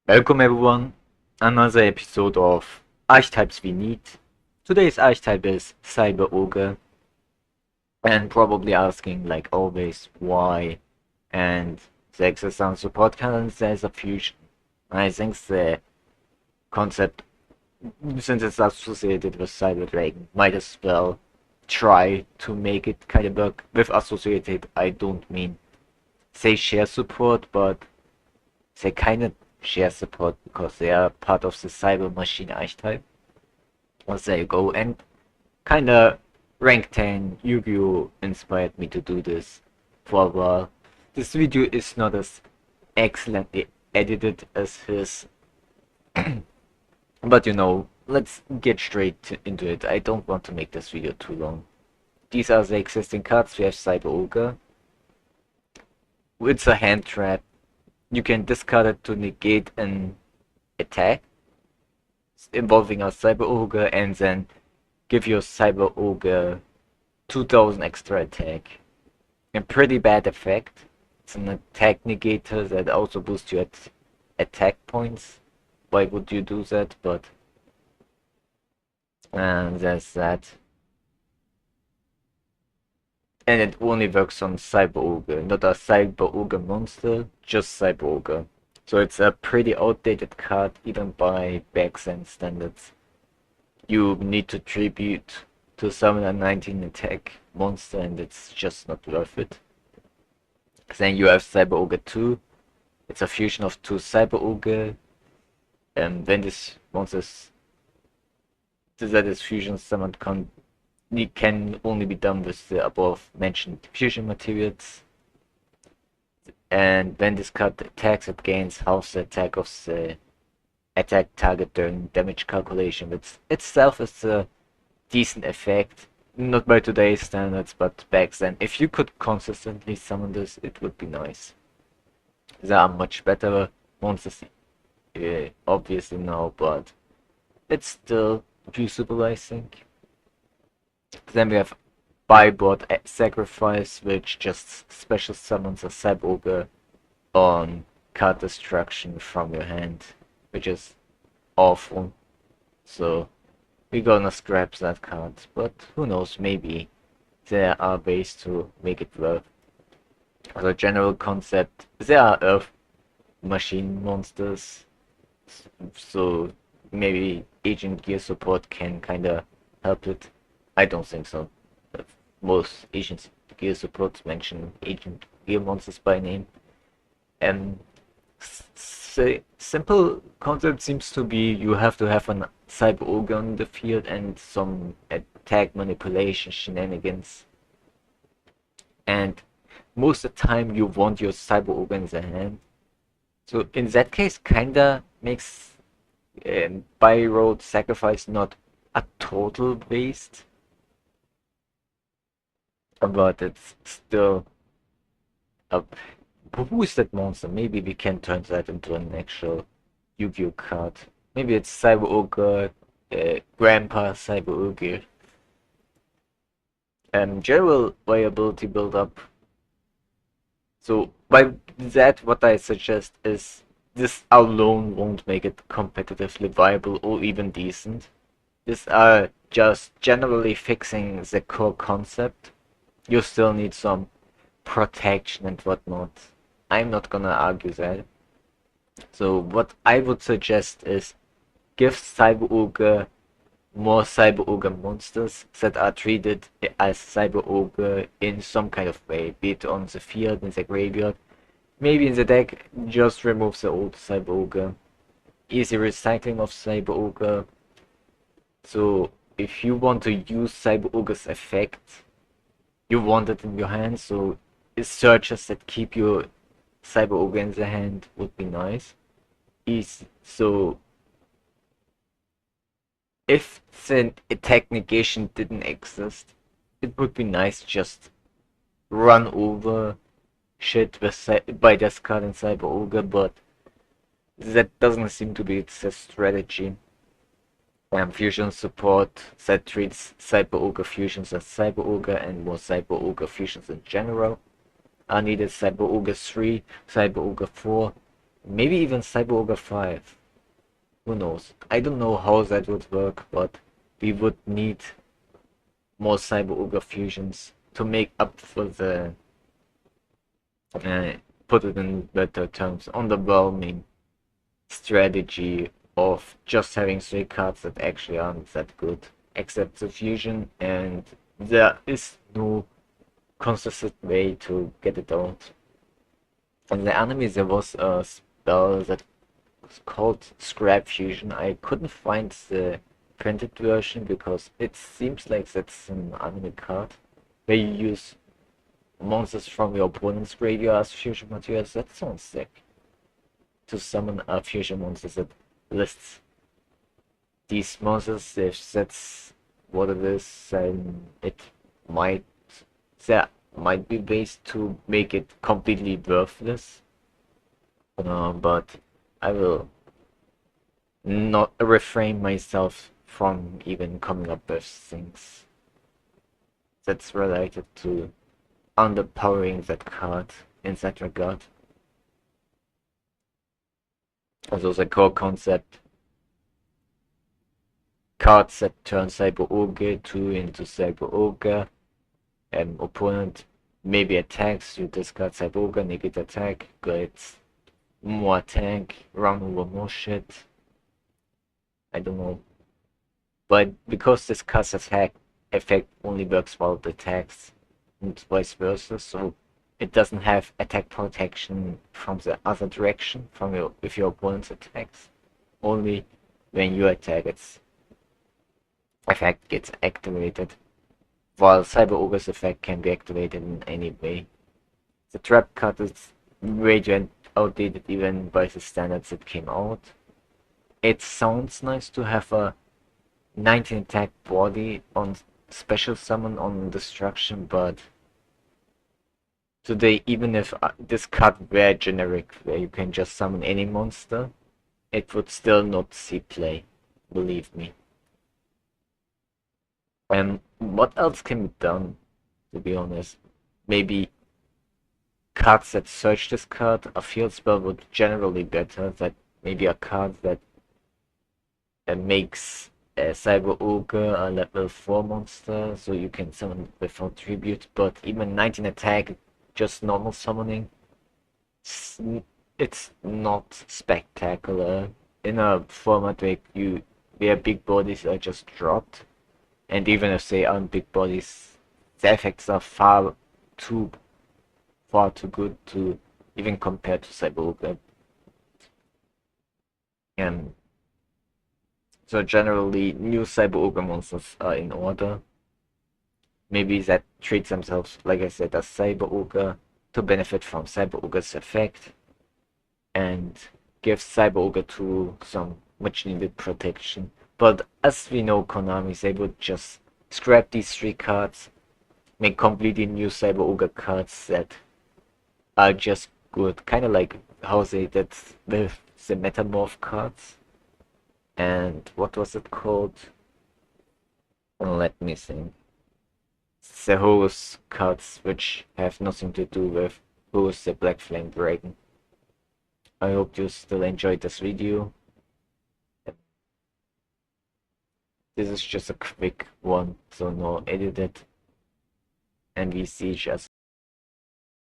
Welcome everyone, another episode of Archetypes we need. Today's archetype is Cyber Ogre, and probably asking like always why, and the exercise support can there's a fusion. I think the concept, since it's associated with Cyber Dragon, might as well try to make it kind of work. With associated, I don't mean say share support, but they kind of share support because they are part of the Cyber Machine archetype. Well, there you go. And kinda rank 10 Yu-Gi-Oh! Inspired me to do this for a while. This video is not as excellently edited as his, but let's get straight into it. I don't want to make this video too long. These are the existing cards. We have Cyber Ogre. It's a hand trap. You can discard it to negate an attack involving a Cyber Ogre and then give your Cyber Ogre 2000 extra attack. A pretty bad effect. It's an attack negator that also boosts your attack points. Why would you do that? But there's that. And it only works on Cyber Ogre, not a Cyber Ogre monster, just Cyber Ogre. So it's a pretty outdated card even by backend standards. You need to tribute to summon a 19 attack monster and it's just not worth it. Then you have Cyber Ogre 2. It's a fusion of two Cyber Ogre. And when this monster is fusion summoned can only be done with the above mentioned fusion materials. And when this card attacks, it gains half the attack of the attack target during damage calculation, which itself is a decent effect. Not by today's standards, but back then. If you could consistently summon this, it would be nice. There are much better monsters, obviously now, but it's still usable, I think. Then we have Byboard Sacrifice, which just special summons a Cyber Ogre on card destruction from your hand, which is awful. So we're gonna scrap that card, but who knows, maybe there are ways to make it work. As a general concept, there are Earth machine monsters, so maybe Agent Gear support can kinda help it. I don't think so. Most Agent Gear supports mention Agent Gear monsters by name. And the simple concept seems to be you have to have a Cyber Ogre on the field and some attack manipulation shenanigans. And most of the time you want your Cyber Ogre in the hand. So in that case, kinda makes by road sacrifice not a total waste. But it's still up. Who is that monster? Maybe we can turn that into an actual Yu-Gi-Oh card. Maybe it's Cyber Ogre, Grandpa Cyber Ogre. General viability build up. So by that, what I suggest is this alone won't make it competitively viable or even decent. These are just generally fixing the core concept. You still need some protection and whatnot. I'm not gonna argue that. So what I would suggest is give Cyber Ogre more Cyber Ogre monsters that are treated as Cyber Ogre in some kind of way, be it on the field, in the graveyard. Maybe in the deck, just remove the old Cyber Ogre. Easy recycling of Cyber Ogre. So if you want to use Cyber Ogre's effect, you want it in your hand, so searches that keep your Cyber Ogre in the hand would be nice. So if the attack negation didn't exist, it would be nice just run over shit by discarding Cyber Ogre, but that doesn't seem to be its strategy. Fusion support that treats Cyber Ogre fusions as Cyber Ogre and more Cyber Ogre fusions in general are needed. Cyber Ogre 3, Cyber Ogre 4, maybe even Cyber Ogre 5. Who knows? I don't know how that would work, but we would need more Cyber Ogre fusions to make up for the, uh, put it in better terms, underwhelming strategy of just having 3 cards that actually aren't that good, except the fusion, and there is no consistent way to get it out. In the anime, there was a spell that was called Scrap Fusion. I couldn't find the printed version because it seems like that's an anime card where you use monsters from your opponent's graveyard as fusion materials. That sounds sick. To summon a fusion monster that lists these monsters, if that's what it is, then it might there might be ways to make it completely worthless. But I will not refrain myself from even coming up with things that's related to underpowering that card in that regard. Also the core concept, cards that turn Cyber Ogre 2 into Cyber Ogre. Opponent maybe attacks, you discard Cyber Ogre, negate attack, gets more attack, run over more shit. I don't know. But because this card's attack effect only works while it attacks, and vice versa, so it doesn't have attack protection from the other direction, from your if your opponent attacks. Only when you attack, its effect gets activated, while Cyber Ogre's effect can be activated in any way. The trap card is way too outdated even by the standards that came out. It sounds nice to have a 19 attack body on special summon on destruction, but today, even if this card were generic, where you can just summon any monster, it would still not see play, believe me. What else can be done, to be honest? Maybe cards that search this card, a field spell would generally be better. That maybe a card that makes Cyber Ogre a level 4 monster, so you can summon it without tribute, but even 19 attack, just normal summoning, it's not spectacular in a format where big bodies are just dropped, and even if they aren't big bodies, the effects are too far too good to even compare to Cyber Ogre. And so generally, new Cyber Ogre monsters are in order. Maybe that treats themselves, like I said, as Cyber Ogre to benefit from Cyber Ogre's effect and give Cyber Ogre 2 some much needed protection. But as we know, Konami, they would just scrap these 3 cards, make completely new Cyber Ogre cards that are just good. Kind of like how they did with the Metamorph cards. And what was it called? Let me think. The Horus cards, which have nothing to do with Horus the Black Flame Dragon. I hope you still enjoyed this video. This is just a quick one, so no edited. And we see each other